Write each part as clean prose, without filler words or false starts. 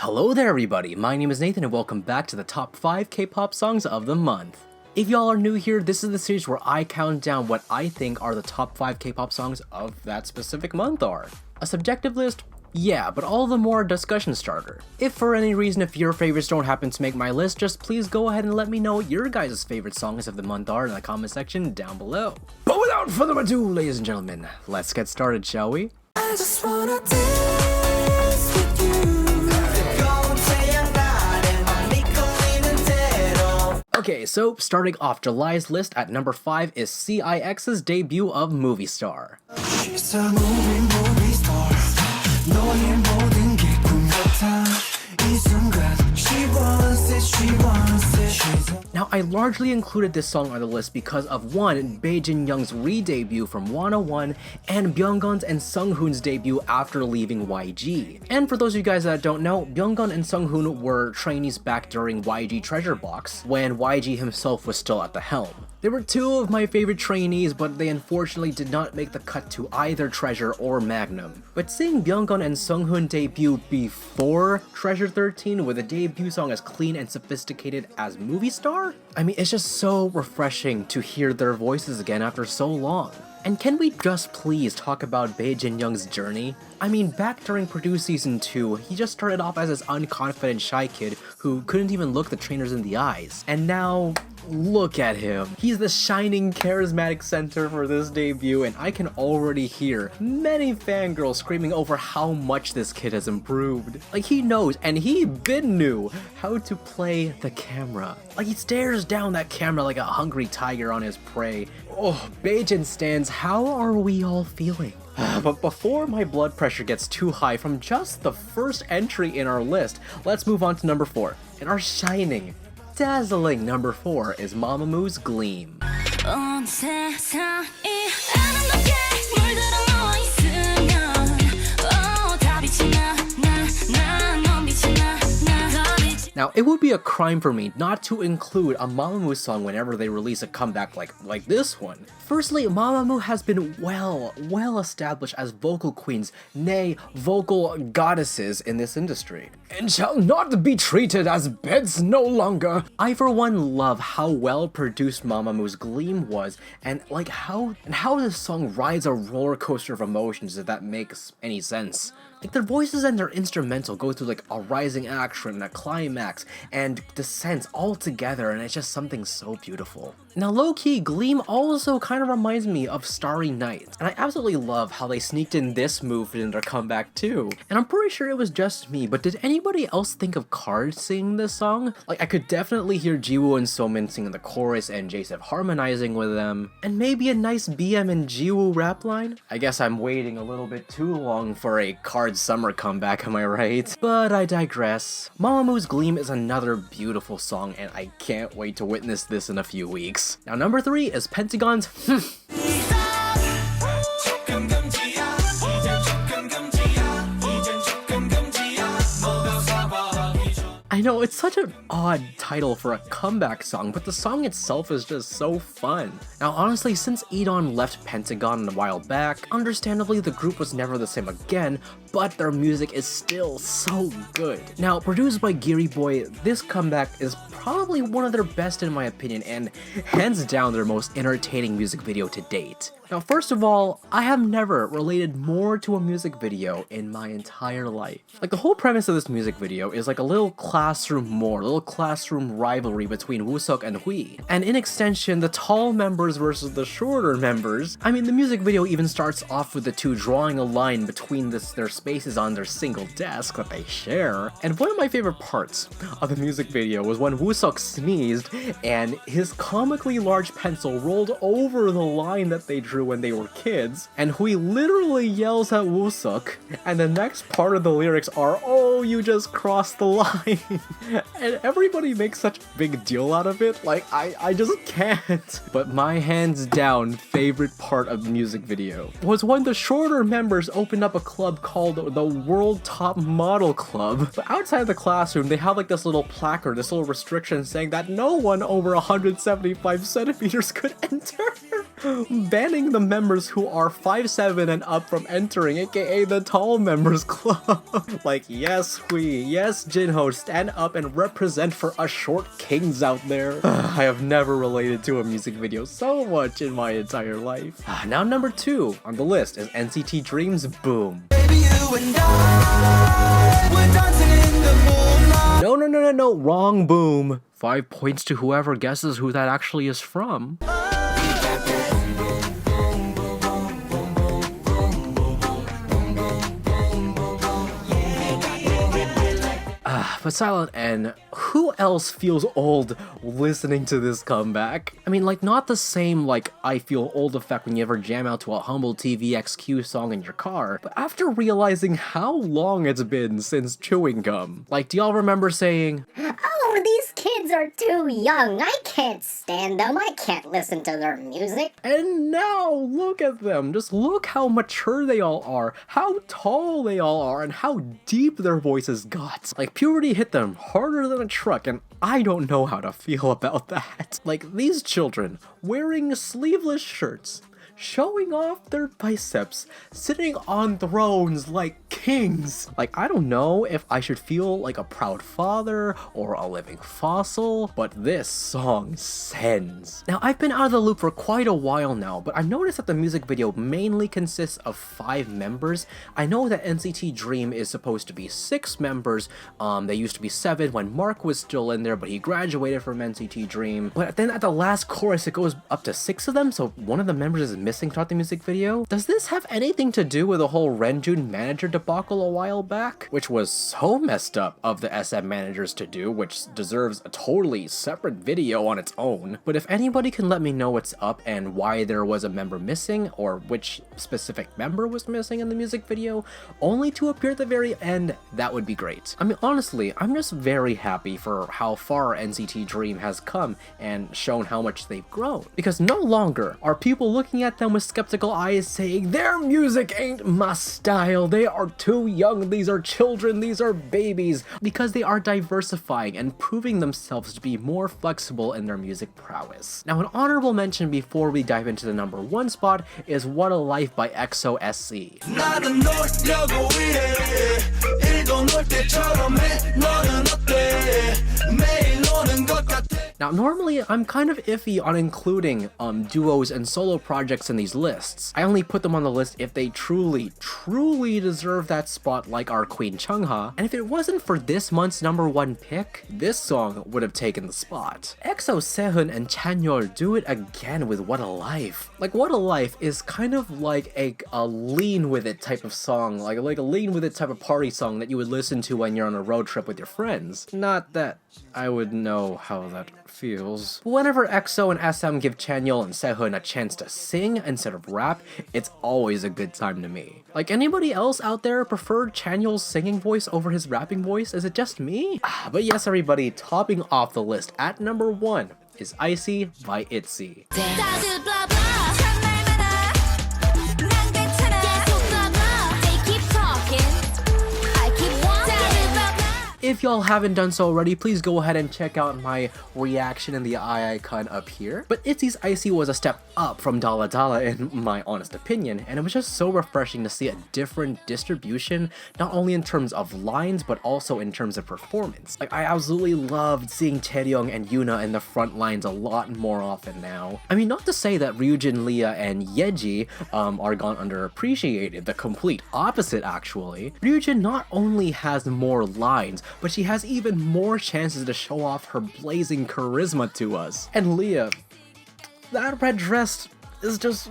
Hello there everybody, my name is Nathan and welcome back to the top 5 K-pop songs of the month. If y'all are new here, this is the series where I count down what I think are the top 5 K-pop songs of that specific month are. A subjective list? Yeah, but all the more a discussion starter. If for any reason if your favorites don't happen to make my list, just please go ahead and let me know what your guys' favorite songs of the month are in the comment section down below. But without further ado, ladies and gentlemen, let's get started, shall we? I just wanna dance with you. Okay, so starting off July's list at number 5 is CIX's debut of Movie Star. She's a movie star. 너의 모든 게 꿈 같아. 이 순간 she wants it. Now, I largely included this song on the list because of one, Bae-jin Young's re-debut from 101, and Byunggun's and Sunghoon's debut after leaving YG. And for those of you guys that don't know, Byunggun and Sunghoon were trainees back during YG Treasure Box, when YG himself was still at the helm. They were two of my favorite trainees, but they unfortunately did not make the cut to either Treasure or Magnum. But seeing Byunggun and Sunghoon debut before Treasure 13 with a debut song as clean and sophisticated as Movie Star? I mean, it's just so refreshing to hear their voices again after so long. And can we just please talk about Bae-jin Young's journey? I mean, back during Produce Season 2, he just started off as this unconfident shy kid who couldn't even look the trainers in the eyes. And now, look at him. He's the shining charismatic center for this debut, and I can already hear many fangirls screaming over how much this kid has improved. Like, he knows, and he been knew, how to play the camera. Like, he stares down that camera like a hungry tiger on his prey. Oh, Bae-jin stans, how are we all feeling? But before my blood pressure gets too high from just the first entry in our list, let's move on to number 4. And our shining, dazzling number 4 is Mamamoo's Gleam. Now, it would be a crime for me not to include a Mamamoo song whenever they release a comeback like this one. Firstly, Mamamoo has been well established as vocal queens, nay, vocal goddesses in this industry, and shall not be treated as beds no longer. I for one love how well produced Mamamoo's Gleam was, and how this song rides a roller coaster of emotions, if that makes any sense. Like, their voices and their instrumental go through like a rising action and a climax and descents all together, and it's just something so beautiful. Now, low-key, Gleam also kind of reminds me of Starry Night, and I absolutely love how they sneaked in this move in their comeback too. And I'm pretty sure it was just me, but did anybody else think of KARD singing this song? Like, I could definitely hear Jiwoo and Somin singing the chorus and SYJOfficial harmonizing with them, and maybe a nice BM and Jiwoo rap line? I guess I'm waiting a little bit too long for a KARD summer comeback, am I right? But I digress. Mamamoo's Gleam is another beautiful song, and I can't wait to witness this in a few weeks. Now, number 3 is Pentagon's I know, it's such an odd title for a comeback song, but the song itself is just so fun. Now, honestly, since iKON left Pentagon a while back, understandably the group was never the same again, but their music is still so good. Now, produced by Geary Boy, this comeback is probably one of their best in my opinion, and hands down their most entertaining music video to date. Now, first of all, I have never related more to a music video in my entire life. Like, the whole premise of this music video is like a little classroom rivalry between Wooseok and Hui. And in extension, the tall members versus the shorter members. I mean, the music video even starts off with the two drawing a line between their spaces on their single desk that they share. And one of my favorite parts of the music video was when Wooseok sneezed and his comically large pencil rolled over the line that they drew when they were kids, and Hui literally yells at Wooseok, and the next part of the lyrics are, "Oh, you just crossed the line." And everybody makes such a big deal out of it, like, I just can't. But my hands down favorite part of the music video was when the shorter members opened up a club called the World Top Model Club. But outside the classroom, they have like this little placard, this little restriction saying that no one over 175 centimeters could enter. banning the members who are 5'7" and up from entering, aka the tall members club. Like, yes, Jinho, stand up and represent for us short kings out there. I have never related to a music video so much in my entire life. Now number 2 on the list is NCT Dream's Boom. Baby, you and I, we're dancing in the moonlight. No, wrong Boom. 5 points to whoever guesses who that actually is from. But Silent N, who else feels old listening to this comeback? I mean, like, not the same, like, I feel old effect when you ever jam out to a humble TVXQ song in your car, but after realizing how long it's been since Chewing Gum. Like, do y'all remember saying, "Oh, these kids are too young. I can't stand them. I can't listen to their music." And now, look at them. Just look how mature they all are, how tall they all are, and how deep their voices got. Like, puberty hit them harder than a truck, and I don't know how to feel about that. Like, these children wearing sleeveless shirts, showing off their biceps, sitting on thrones like kings. Like, I don't know if I should feel like a proud father or a living fossil, but this song sends. Now, I've been out of the loop for quite a while now, but I've noticed that the music video mainly consists of 5 members. I know that NCT Dream is supposed to be 6 members. They used to be 7 when Mark was still in there, but he graduated from NCT Dream. But then at the last chorus, it goes up to 6 of them, so one of the members is missing throughout the music video. Does this have anything to do with the whole Renjun manager debacle a while back? Which was so messed up of the SM managers to do, which deserves a totally separate video on its own. But if anybody can let me know what's up and why there was a member missing, or which specific member was missing in the music video, only to appear at the very end, that would be great. I mean, honestly, I'm just very happy for how far NCT Dream has come and shown how much they've grown. Because no longer are people looking at them with skeptical eyes saying, "Their music ain't my style, they are too young, these are children, these are babies," because they are diversifying and proving themselves to be more flexible in their music prowess. Now, an honorable mention before we dive into the number 1 spot is What a Life by EXO SC. Now, normally I'm kind of iffy on including duos and solo projects in these lists. I only put them on the list if they truly deserve that spot, like our Queen Chungha. And if it wasn't for this month's number 1 pick, this song would have taken the spot. EXO Sehun and Chanyeol do it again with What a Life. Like, What a Life is kind of like a lean with it type of song, like a lean with it type of party song that you would listen to when you're on a road trip with your friends. Not that I would know how that feels. Whenever EXO and SM give Chanyeol and Sehun a chance to sing instead of rap, it's always a good time to me. Like, anybody else out there prefer Chanyeol's singing voice over his rapping voice? Is it just me? But yes, everybody, topping off the list at number 1 is Icy by ITZY. If y'all haven't done so already, please go ahead and check out my reaction in the iKON up here. But ITZY's Icy was a step up from Dala Dala in my honest opinion, and it was just so refreshing to see a different distribution, not only in terms of lines, but also in terms of performance. Like, I absolutely loved seeing Taeryung and Yoona in the front lines a lot more often now. I mean, not to say that Ryujin, Leah, and Yeji are gone underappreciated, the complete opposite actually. Ryujin not only has more lines, but she has even more chances to show off her blazing charisma to us. And Leah, that red dress is just...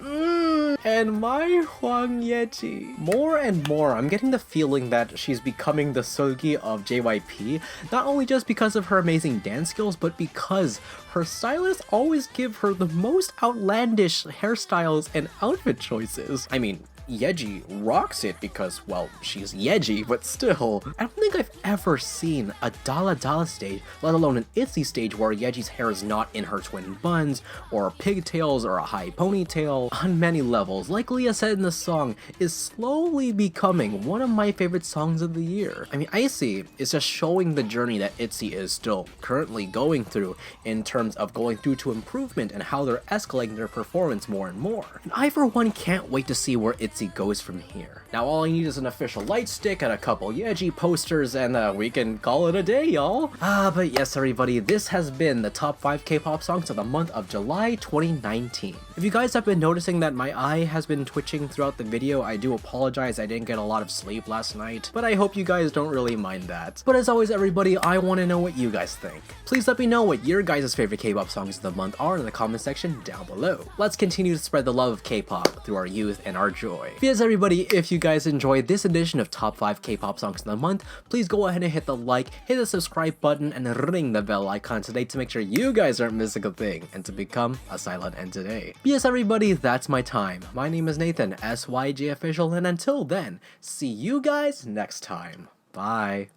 And my Hwang Yeji. More and more, I'm getting the feeling that she's becoming the Seulgi of JYP, not only just because of her amazing dance skills, but because her stylists always give her the most outlandish hairstyles and outfit choices. I mean, Yeji rocks it because, well, she's Yeji, but still. I don't think I've ever seen a Dala Dala stage, let alone an ITZY stage, where Yeji's hair is not in her twin buns, or pigtails, or a high ponytail. On many levels, like Leah said in the song, is slowly becoming one of my favorite songs of the year. I mean, ICE is just showing the journey that ITZY is still currently going through in terms of going through to improvement and how they're escalating their performance more and more. And I for one can't wait to see where ITZY goes from here. Now all I need is an official light stick and a couple Yeji posters and we can call it a day, y'all. But yes everybody, this has been the top 5 K-pop songs of the month of July 2019. If you guys have been noticing that my eye has been twitching throughout the video, I do apologize, I didn't get a lot of sleep last night, but I hope you guys don't really mind that. But as always everybody, I want to know what you guys think. Please let me know what your guys' favorite K-pop songs of the month are in the comment section down below. Let's continue to spread the love of K-pop through our youth and our joy. Yes everybody, if you guys enjoyed this edition of Top 5 K-pop Songs of the Month, please go ahead and hit the like, hit the subscribe button, and ring the bell icon today to make sure you guys aren't missing a thing and to become a silent N today. Yes everybody, that's my time. My name is Nathan, SYJofficial, and until then, see you guys next time. Bye.